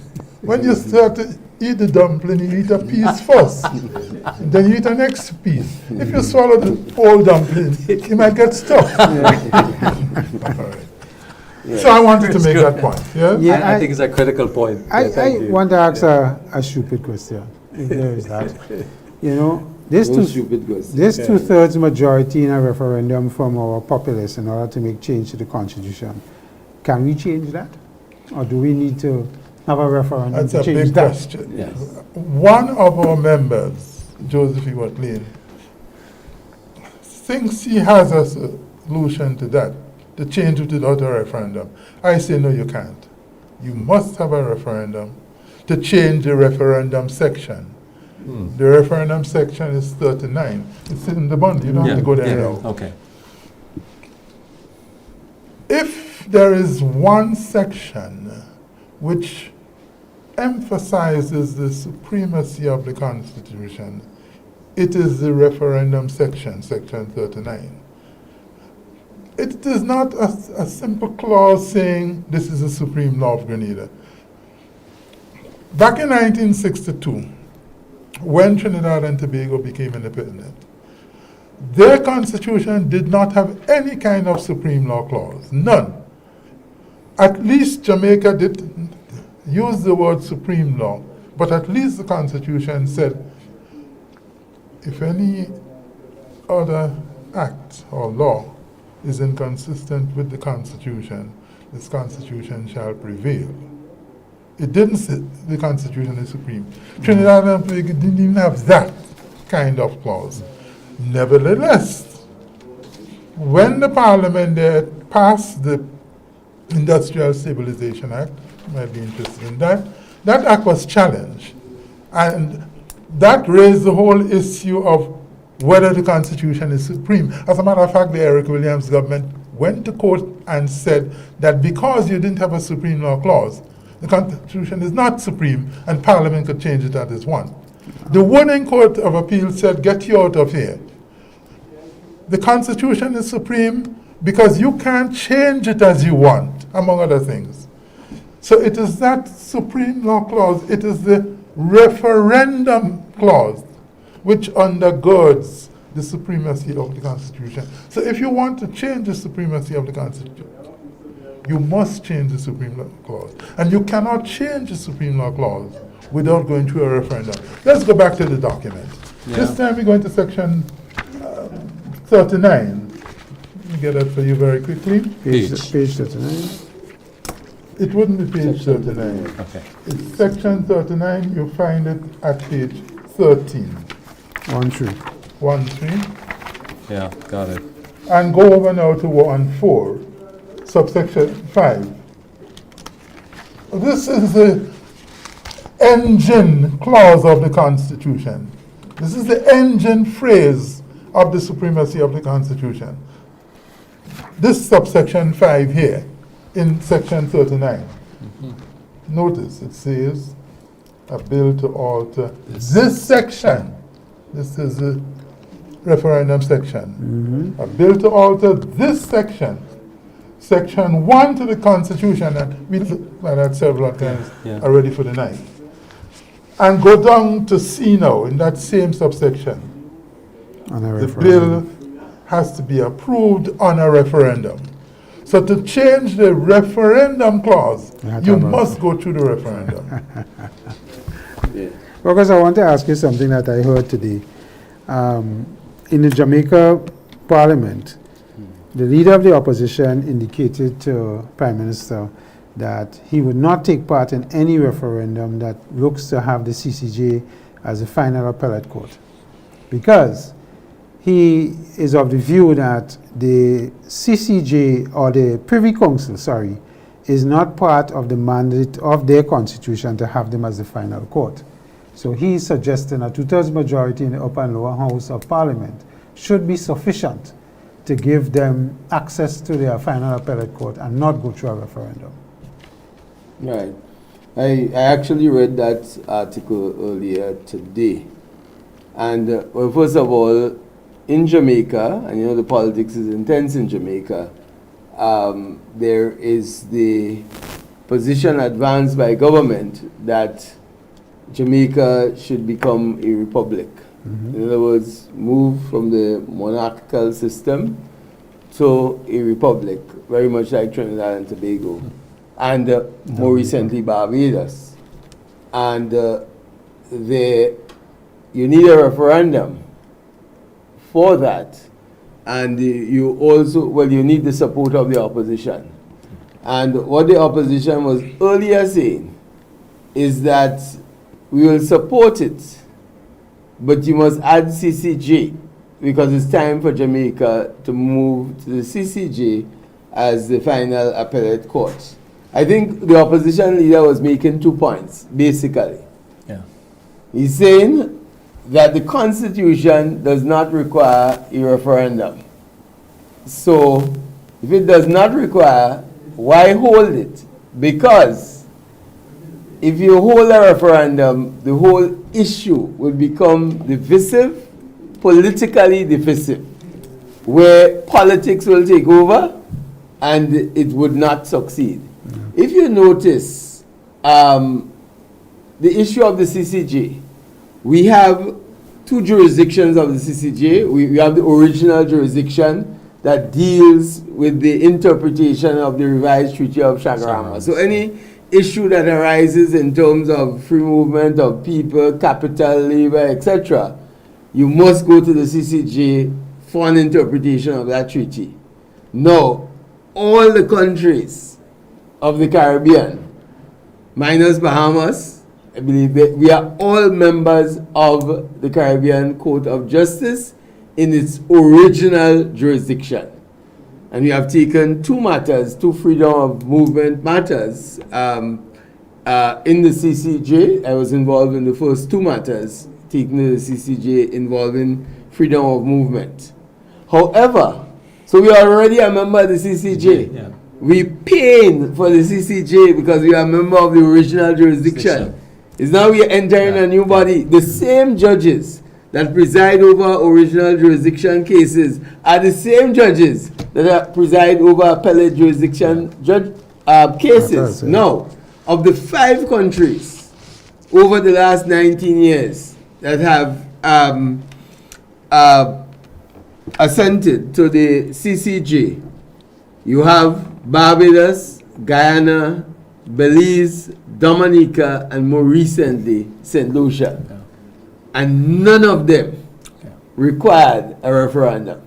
when you start to eat the dumpling, you eat a piece first, then you eat the next piece. If you swallow the whole dumpling, you might get stuck. All right. So I wanted to make that point. Yeah? Yeah, I think it's a critical point. I Thank you. want to ask a stupid question, if there is that. You know, this No stupid question. this two-thirds majority in a referendum from our populace in order to make change to the Constitution, can we change that? Or do we need to have a referendum That's to a change big that? question. Yes. One of our members, Joseph Edward Lane, thinks he has a solution to that, to change it without a referendum. I say, no, you can't. You must have a referendum to change the referendum section. The referendum section is 39. It's in the bond. You don't have to go there now. Okay. If there is one section which emphasizes the supremacy of the Constitution, it is the referendum section, section 39. It is not a simple clause saying this is the supreme law of Grenada. Back in 1962, when Trinidad and Tobago became independent, their constitution did not have any kind of supreme law clause, none. At least Jamaica did use the word supreme law, but at least the constitution said, if any other act or law is inconsistent with the constitution, this constitution shall prevail. It didn't say the constitution is supreme. Trinidad and Tobago didn't even have that kind of clause. Nevertheless, when the parliament there passed the Industrial Stabilization Act, you might be interested in that, that act was challenged. And that raised the whole issue of whether the Constitution is supreme. As a matter of fact, the Eric Williams government went to court and said that because you didn't have a supreme law clause, the Constitution is not supreme and Parliament could change it as it wants. The Warning Court of Appeal said, get you out of here. The Constitution is supreme because you can't change it as you want, among other things. So it is that supreme law clause, it is the referendum clause which undergirds the supremacy of the Constitution. So if you want to change the supremacy of the Constitution, you must change the supreme law clause. And you cannot change the supreme law clause without going through a referendum. Let's go back to the document. Yeah. This time we're going to section 39. Let me get that for you very quickly. Page 39. It wouldn't be page 39. Okay. It's section 39. You'll find it at page 13. 1-3. Yeah, got it. And go over now to 1-4, subsection 5. This is the engine clause of the Constitution. This is the engine phrase of the supremacy of the Constitution. This subsection 5 here in section 39. Notice it says a bill to alter this section. This is the referendum section. A bill to alter this section. Section 1 to the Constitution, and we looked at that several times already for the night. And go down to C now, in that same subsection. The bill has to be approved on a referendum. So to change the referendum clause, you must go through the referendum. Because I want to ask you something that I heard today. In the Jamaica Parliament, the leader of the opposition indicated to Prime Minister that he would not take part in any referendum that looks to have the CCJ as a final appellate court, because he is of the view that the CCJ, or the Privy Council, is not part of the mandate of their constitution to have them as the final court. So he is suggesting a 2/3 majority in the upper and lower house of parliament should be sufficient to give them access to their final appellate court and not go through a referendum. Right. I actually read that article earlier today. And well, first of all, in Jamaica, and you know the politics is intense in Jamaica, there is the position advanced by government that Jamaica should become a republic. In other words, move from the monarchical system to a republic, very much like Trinidad and Tobago, and more recently Barbados. And you need a referendum for that, and you also, well, you need the support of the opposition. And what the opposition was earlier saying is that we will support it, but you must add CCJ, because it's time for Jamaica to move to the CCJ as the final appellate court. I think the opposition leader was making 2 points, basically. Yeah. He's saying that the Constitution does not require a referendum. So, if it does not require, why hold it? Because if you hold a referendum, the whole issue will become divisive, politically divisive, where politics will take over and it would not succeed. If you notice, the issue of the CCJ we have two jurisdictions of the CCJ. We have the original jurisdiction that deals with the interpretation of the revised Treaty of Shagarama. So any issue that arises in terms of free movement of people, capital, labor, etc., you must go to the CCJ for an interpretation of that treaty. Now, all the countries of the Caribbean, minus Bahamas, I believe that we are all members of the Caribbean Court of Justice in its original jurisdiction. And we have taken two matters, two freedom of movement matters in the CCJ. I was involved in the first two matters taken to the CCJ involving freedom of movement. However, so we are already a member of the CCJ. Yeah. We paying for the CCJ because we are a member of the original jurisdiction. It's now we are entering a new body. The same judges that preside over original jurisdiction cases are the same judges that preside over appellate jurisdiction cases. Now, of the 5 countries over the last 19 years that have assented to the CCJ, you have Barbados, Guyana, Belize, Dominica, and more recently, St. Lucia. Yeah. And none of them required a referendum.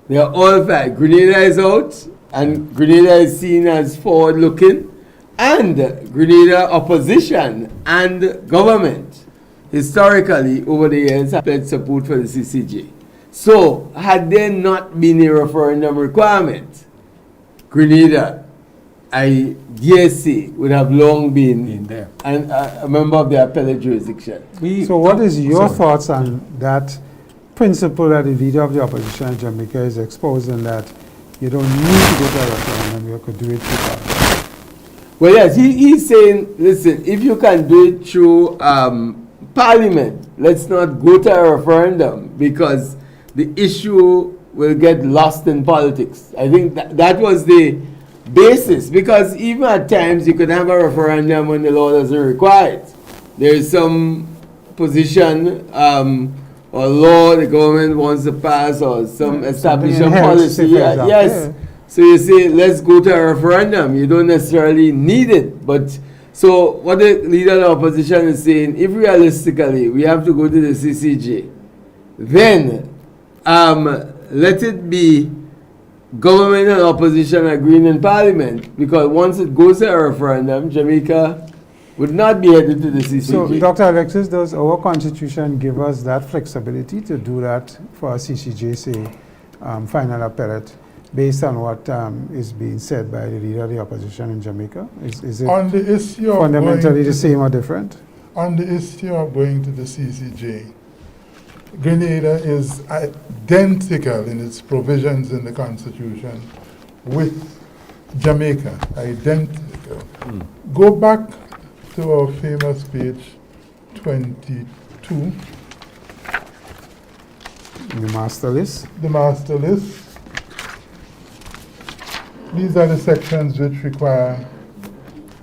They are all 5. Grenada is out, and Grenada is seen as forward-looking, and Grenada opposition and government historically over the years have pledged support for the CCJ. So, had there not been a referendum requirement, Grenada, I dare say, would have long been there. And a member of the appellate jurisdiction. So what is your thoughts on that principle that the leader of the opposition in Jamaica is exposing, that you don't need to go to a referendum, you could do it through Parliament? Well, yes, he's saying, listen, if you can do it through Parliament, let's not go to a referendum because the issue will get lost in politics. I think that was the basis, because even at times you could have a referendum when the law doesn't require it. There is some position or law the government wants to pass, or some establishment policy. Yes. So you say, let's go to a referendum. You don't necessarily need it. But so what the leader of the opposition is saying, if realistically we have to go to the CCJ, then let it be government and opposition agreeing in Parliament, because once it goes to a referendum, Jamaica would not be headed to the CCJ. So, Dr. Alexis, does our constitution give us that flexibility to do that for a CCJ, say, final appellate, based on what is being said by the leader of the opposition in Jamaica? Is it On the issue of fundamentally the same or different? On the issue of going to the CCJ, Grenada is identical in its provisions in the Constitution with Jamaica, identical. Go back to our famous page 22, The master list? the master list. These are the sections which require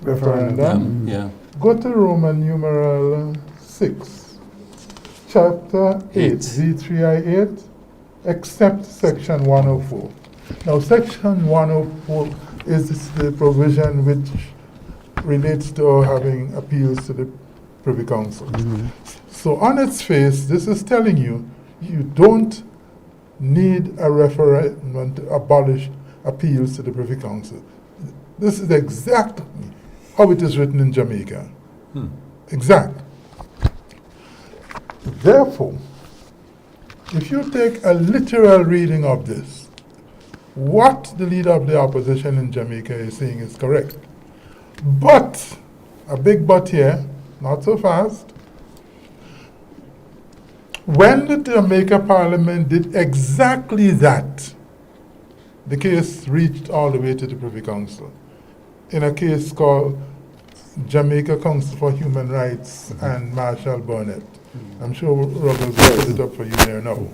referendum. Yeah. Go to Roman numeral 6. Chapter 8, 8. Z3I8, except section 104. Now, section 104 is the provision which relates to having appeals to the Privy Council. So, on its face, this is telling you, you don't need a referendum to abolish appeals to the Privy Council. This is exactly how it is written in Jamaica. Exact. Therefore, if you take a literal reading of this, what the leader of the opposition in Jamaica is saying is correct. But, a big but here, not so fast, when the Jamaica Parliament did exactly that, the case reached all the way to the Privy Council in a case called Jamaica Council for Human Rights and Marshall Burnett. I'm sure Ruggles will put it up for you there now.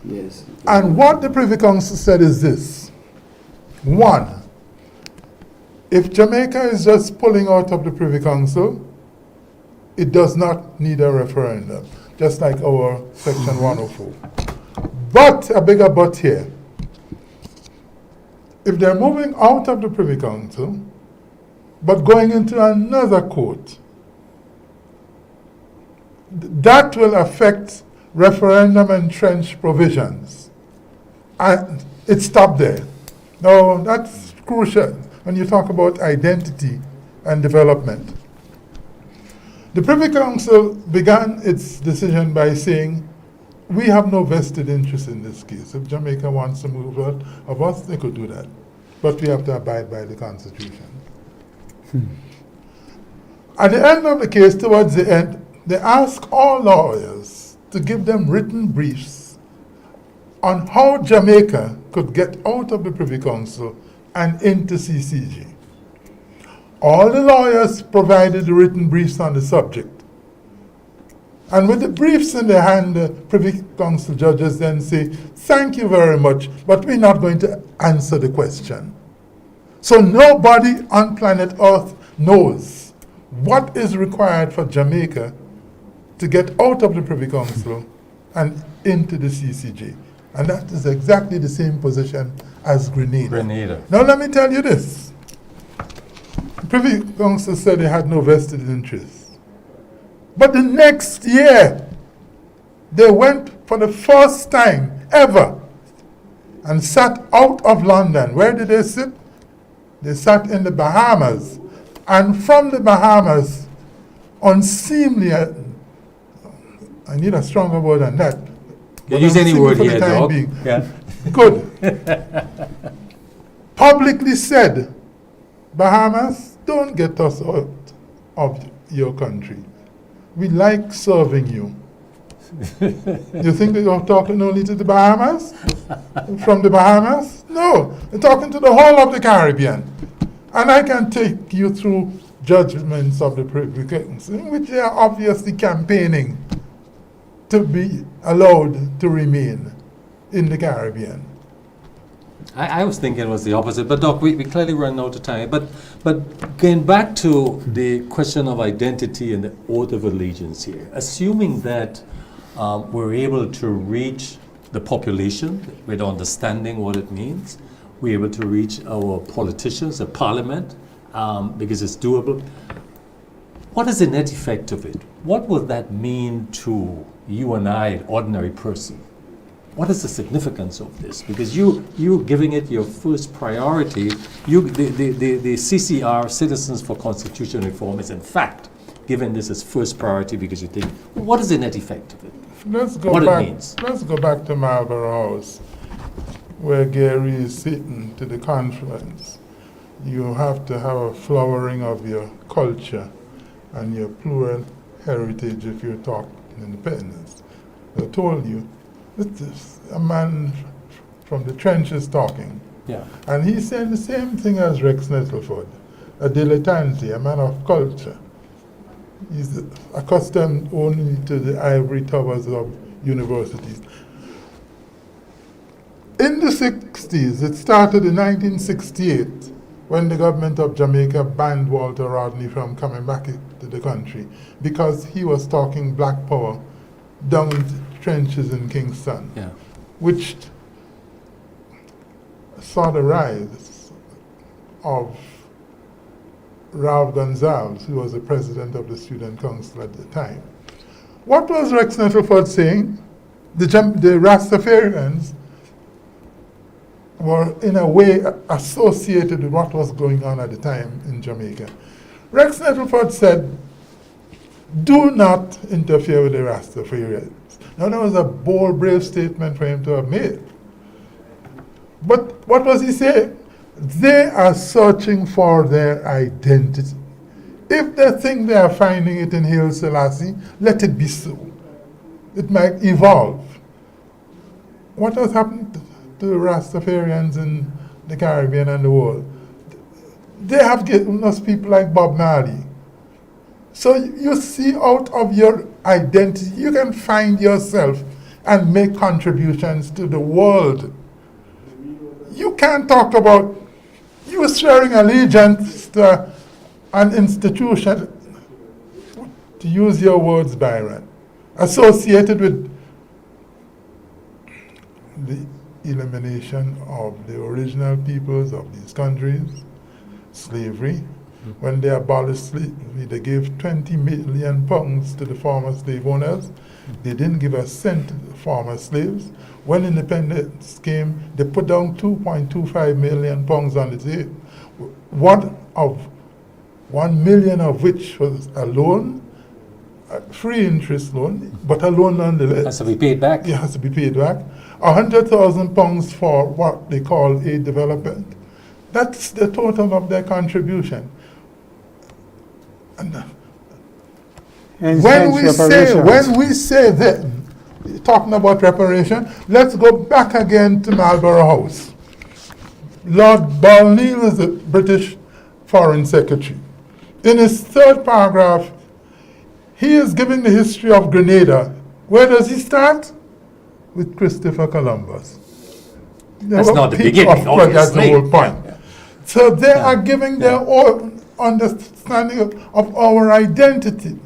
Yes. And what the Privy Council said is this. 1, if Jamaica is just pulling out of the Privy Council, it does not need a referendum, just like our Section 104. But, a bigger but here, if they're moving out of the Privy Council, but going into another court, that will affect referendum and trench provisions. And it stopped there. Now, that's crucial when you talk about identity and development. The Privy Council began its decision by saying, we have no vested interest in this case. If Jamaica wants to move out of us, they could do that. But we have to abide by the Constitution. At the end of the case, towards the end, they asked all lawyers to give them written briefs on how Jamaica could get out of the Privy Council and into CCG. All the lawyers provided the written briefs on the subject. And with the briefs in their hand, the Privy Council judges then say, thank you very much, but we're not going to answer the question. So nobody on planet Earth knows what is required for Jamaica to get out of the Privy Council and into the CCG. And that is exactly the same position as Grenada. Now let me tell you this. The Privy Council said they had no vested interest. But the next year, they went for the first time ever and sat out of London. Where did they sit? They sat in the Bahamas. And from the Bahamas, unseemly, I need a stronger word than that. You use any word here, dog. Yeah. Good. Publicly said, Bahamas, don't get us out of your country. We like serving you. You think they are talking only to the Bahamas? From the Bahamas? No, they're talking to the whole of the Caribbean. And I can take you through judgments of the Privy Council, in which they are obviously campaigning to be allowed to remain in the Caribbean. I was thinking it was the opposite, but Doc, we clearly run out of time. But going back to the question of identity and the oath of allegiance here, assuming that we're able to reach the population with understanding what it means, we're able to reach our politicians, the parliament, because it's doable. What is the net effect of it? What will that mean to you and I, an ordinary person? What is the significance of this? Because you're giving it your first priority. The CCR, Citizens for Constitution Reform, is in fact given this as first priority because you think, what is the net effect of it? It means? Let's go back to Marlborough House, where Gary is sitting to the conference. You have to have a flowering of your culture and your plural heritage if you're talking independence. I told you, this is a man from the trenches talking. Yeah. And he said the same thing as Rex Nettleford, a dilettante, a man of culture. He's accustomed only to the ivory towers of universities. In the 60s, it started in 1968, when the government of Jamaica banned Walter Rodney from coming back to the country because he was talking black power down in the trenches in Kingston, yeah, which saw the rise of Ralph Gonsalves, who was the president of the Student Council at the time. What was Rex Nettleford saying? The Rastafarians were in a way associated with what was going on at the time in Jamaica. Rex Nettleford said, do not interfere with the Rastafarians. Now that was a bold, brave statement for him to have made. But what was he saying? They are searching for their identity. If they think they are finding it in Haile Selassie, let it be so. It might evolve. What has happened to the Rastafarians in the Caribbean and the world? They have given us people like Bob Marley. So you see, out of your identity, you can find yourself and make contributions to the world. You can't talk about you swearing allegiance to an institution to use your words, Byron, associated with the elimination of the original peoples of these countries, slavery. When they abolished slavery, they gave 20 million pounds to the former slave owners. They didn't give a cent to the former slaves. When independence came, they put down 2.25 million pounds on the table. 1 million of which was a loan, a free interest loan, but a loan nonetheless. Has to be paid back. It has to be paid back. 100,000 pounds for what they call aid development. That's the total of their contribution. And when we say that, talking about reparation, let's go back again to Marlborough House. Lord Balneil is the British Foreign Secretary. In his third paragraph, he is giving the history of Grenada. Where does he start? With Christopher Columbus. That's not the beginning, That's the obviously. whole point. Yeah. So they are giving their own understanding of our identity.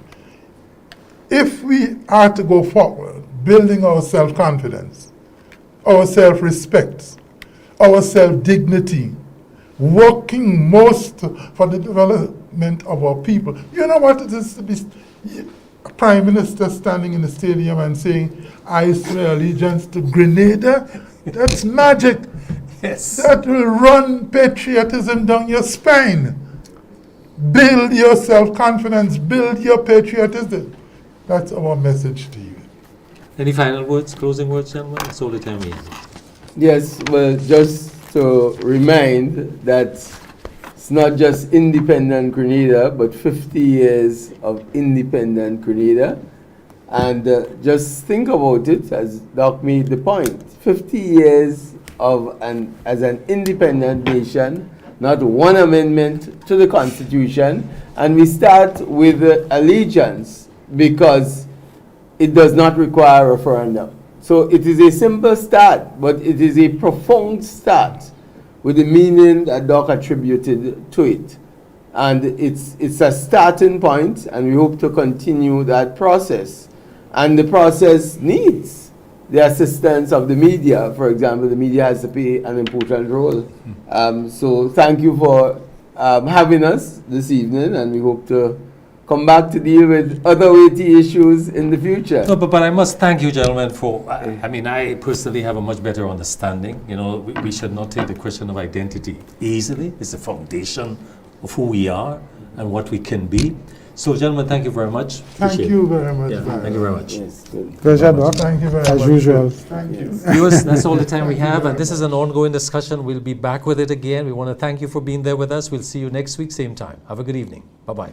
If we are to go forward, building our self-confidence, our self-respect, our self-dignity, working most for the development of our people. You know what it is to be a prime minister standing in the stadium and saying, I swear allegiance to Grenada? That's magic. Yes. That will run patriotism down your spine. Build your self-confidence, build your patriotism. That's our message to you. Any final words, closing words, gentlemen? That's all the time we have. Yes, well, just to remind that it's not just independent Grenada, but 50 years of independent Grenada. And just think about it, as Doc made the point, 50 years as an independent nation, not one amendment to the Constitution, and we start with allegiance because it does not require a referendum. So it is a simple start, but it is a profound start with the meaning that Doc attributed to it. And it's a starting point, and we hope to continue that process. And the process needs the assistance of the media. For example, the media has to play an important role. So thank you for having us this evening, and we hope to come back to deal with other weighty issues in the future. No, but I must thank you, gentlemen, for, I mean, I personally have a much better understanding. You know, we should not take the question of identity easily. It's the foundation of who we are and what we can be. So, gentlemen, thank you very much. Thank you very much. Yeah, thank you very much. Yes, good. Pleasure, Doc. Thank you very As much. usual. Thank you. Viewers, that's all the time we have, and this is an ongoing discussion. We'll be back with it again. We want to thank you for being there with us. We'll see you next week, same time. Have a good evening. Bye-bye.